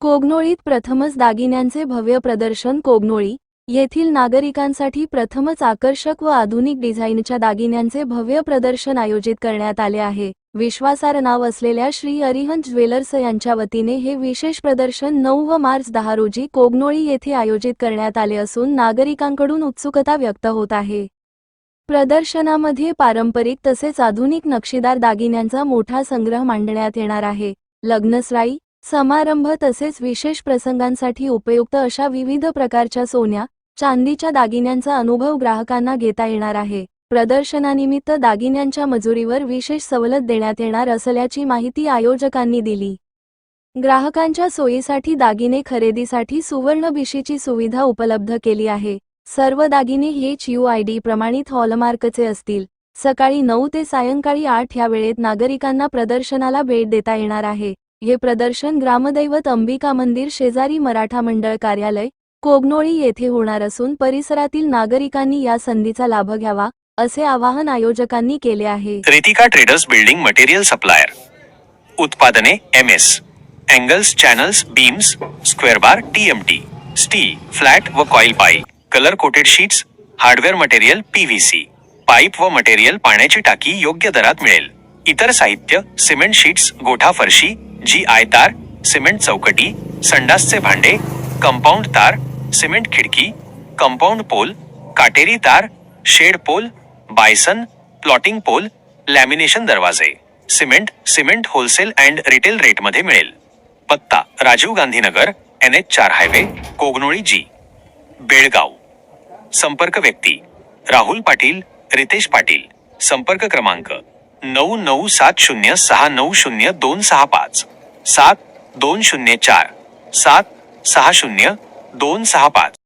कोगनोळीत प्रथमच दागिन्यांचे भव्य प्रदर्शन. कोगनोळी येथील नागरिकांसाठी प्रथमच आकर्षक व आधुनिक डिझाईनच्या दागिन्यांचे भव्य प्रदर्शन आयोजित करण्यात आले आहे. विश्वासार्ह नाव असलेल्या श्री अरिहंत ज्वेलर्स यांच्या वतीने हे विशेष प्रदर्शन 9 व मार्च 10 रोजी कोगनोळी येथे आयोजित करण्यात आले असून नागरिकांकडून उत्सुकता व्यक्त होत आहे. प्रदर्शनामध्ये पारंपरिक तसेच आधुनिक नक्षीदार दागिन्यांचा मोठा संग्रह मांडण्यात येणार आहे. लग्नसराई, समारंभ तसेच विशेष प्रसंगांसाठी उपयुक्त अशा विविध प्रकारच्या सोन्या, चांदीच्या दागिन्यांचा अनुभव ग्राहकांना घेता येणार आहे. प्रदर्शनानिमित्त दागिन्यांच्या मजुरीवर विशेष सवलत देण्यात येणार असल्याची माहिती आयोजकांनी दिली. ग्राहकांच्या सोयीसाठी दागिने खरेदीसाठी सुवर्ण भिशीची सुविधा उपलब्ध केली आहे. सर्व दागिने HUID प्रमाणित हॉलमार्कचे असतील. सकाळी 9 ते सायंकाळी 8 या वेळेत नागरिकांना प्रदर्शनाला भेट देता येणार आहे. हे प्रदर्शन ग्रामदैवत अंबिका मंदिर शेजारी मराठा मंडळ कार्यालय, कोगनोळी येथे होणार असून परिसरातील नागरिकांनी या संधीचा लाभ घ्यावा, असे आवाहन आयोजकांनी केले आहे. Ritika traders building material supplier. उत्पादने MS, angles, channels, beams, square bar, TMT, steel, flat व coil pipe, colour coated sheets, hardware material PVC, pipe व मटेरियल, पाण्याची टाकी योग्य दरात मिळेल. इतर साहित्य सिमेंट शीट्स, गोठा फरशी, GI तार, सिमेंट चौकटी, संडासचे भांडे, कंपाऊंड तार, सिमेंट खिडकी, कंपाऊंड पोल, काटेरी तार, shed pole, bison, plotting pole, lamination दरवाजे, सिमेंट होलसेल अँड रिटेल रेटमध्ये मिळेल. पत्ता Rajiv Gandhi Nagar, NH4 highway, Kognoli G, Belgaum. संपर्क व्यक्ती राहुल पाटील, रितेश पाटील. संपर्क क्रमांक 9970690265 7204 760265.